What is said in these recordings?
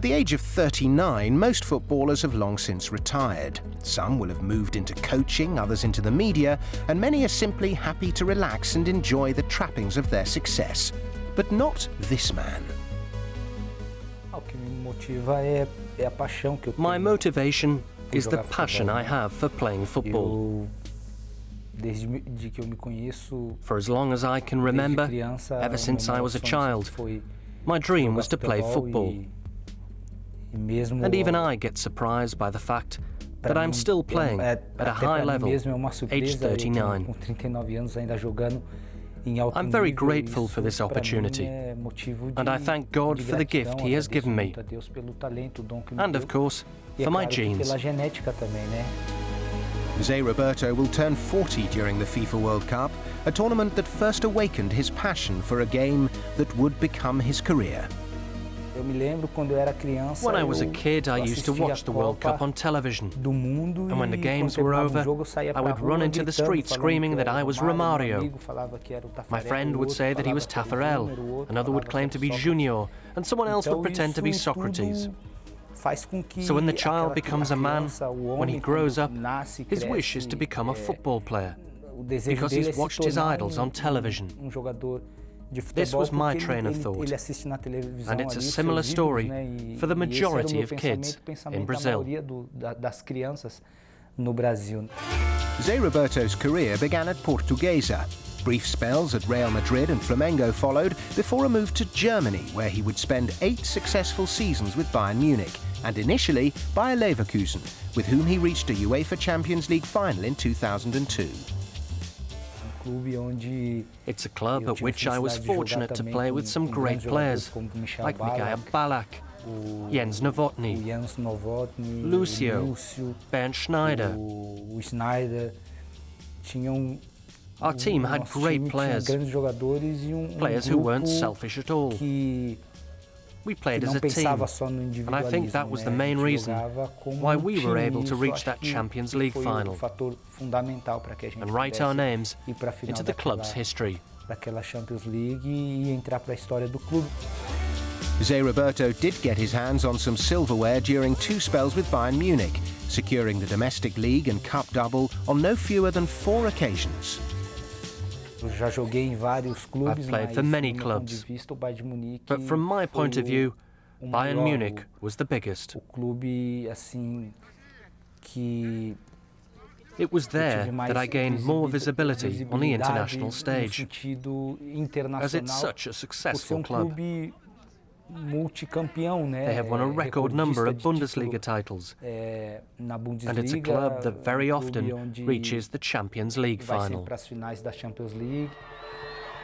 the age of 39, most footballers have long since retired. Some will have moved into coaching, others into the media, and many are simply happy to relax and enjoy the trappings of their success. But not this man. My motivation is the passion I have for playing football. For as long as I can remember, ever since I was a child, my dream was to play football. And even I get surprised by the fact that I'm still playing at a high level, age 39. I'm very grateful for this opportunity, and I thank God for the gift He has given me, and of course, for my genes. José Roberto will turn 40 during the FIFA World Cup, a tournament that first awakened his passion for a game that would become his career. When I was a kid, I used to watch the World Cup on television, and when the games were over, I would run into the street screaming that I was Romario. My friend would say that he was Tafarel, another would claim to be Junior, and someone else would pretend to be Socrates. So when the child becomes a man, when he grows up, his wish is to become a football player, because he's watched his idols on television. This was my train of thought, and it's a similar story for the majority of kids in Brazil. José Roberto's career began at Portuguesa. Brief spells at Real Madrid and Flamengo followed before a move to Germany, where he would spend 8 successful seasons with Bayern Munich, and initially Bayer Leverkusen, with whom he reached a UEFA Champions League final in 2002. It's a club at which I was fortunate to play with some great players, like Mikael Ballack, Jens Novotny, Lucio, Bernd Schneider. Our team had great players, players who weren't selfish at all. We played as a team, and I think that was the main reason why we were able to reach that Champions League final and write our names into the club's history. José Roberto did get his hands on some silverware during 2 spells with Bayern Munich, securing the domestic league and cup double on no fewer than 4 occasions. I've played for many clubs, but from my point of view, Bayern Munich was the biggest. It was there that I gained more visibility on the international stage, as it's such a successful club. They have won a record number of Bundesliga titles, and it's a club that very often reaches the Champions League final.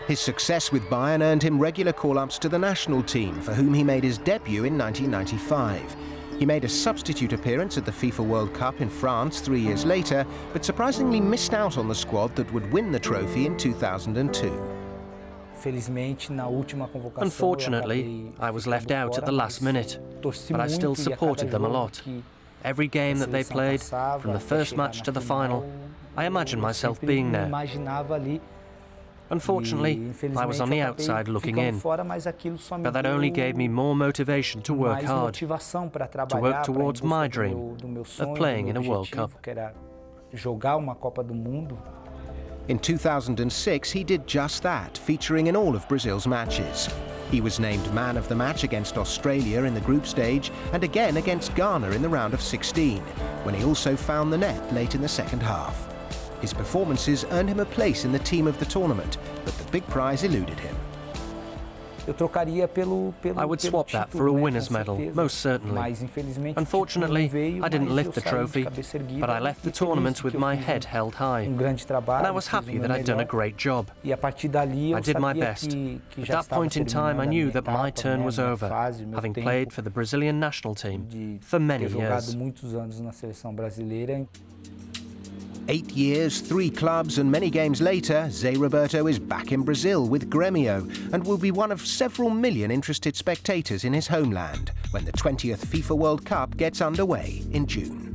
His success with Bayern earned him regular call-ups to the national team, for whom he made his debut in 1995. He made a substitute appearance at the FIFA World Cup in France 3 years later, but surprisingly missed out on the squad that would win the trophy in 2002. Unfortunately, I was left out at the last minute, but I still supported them a lot. Every game that they played, from the first match to the final, I imagined myself being there. Unfortunately, I was on the outside looking in, but that only gave me more motivation to work hard, to work towards my dream of playing in a World Cup. In 2006, he did just that, featuring in all of Brazil's matches. He was named man of the match against Australia in the group stage and again against Ghana in the round of 16, when he also found the net late in the second half. His performances earned him a place in the team of the tournament, but the big prize eluded him. I would swap that for a winner's medal, most certainly. Unfortunately, I didn't lift the trophy, but I left the tournament with my head held high. And I was happy that I'd done a great job. I did my best. At that point in time, I knew that my turn was over, having played for the Brazilian national team for many years. 8 years, 3 clubs and many games later, José Roberto is back in Brazil with Grêmio and will be one of several million interested spectators in his homeland when the 20th FIFA World Cup gets underway in June.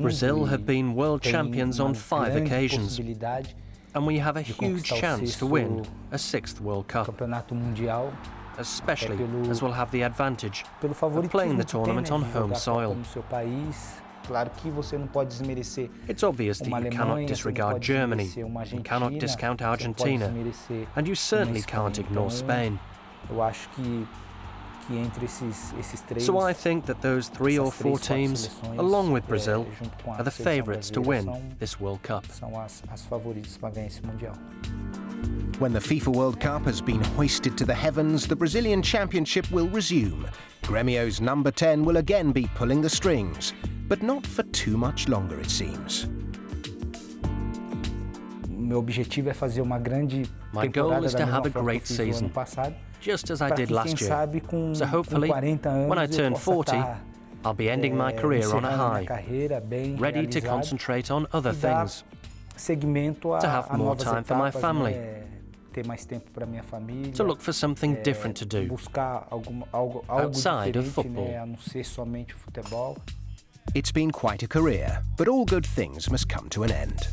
Brazil have been world champions on 5 occasions, and we have a huge chance to win a 6th World Cup. especially as we'll have the advantage of playing the tournament on home soil. It's obvious that you cannot disregard Germany, you cannot discount Argentina, and you certainly can't ignore Spain. So I think that those 3 or 4 teams, along with Brazil, are the favourites to win this World Cup. When the FIFA World Cup has been hoisted to the heavens, the Brazilian Championship will resume. Grêmio's number 10 will again be pulling the strings, but not for too much longer, it seems. My goal is to have a great season, just as I did last year. So hopefully, when I turn 40, I'll be ending my career on a high, ready to concentrate on other things, to have more time for my family, to look for something different to do, outside of football. It's been quite a career, but all good things must come to an end.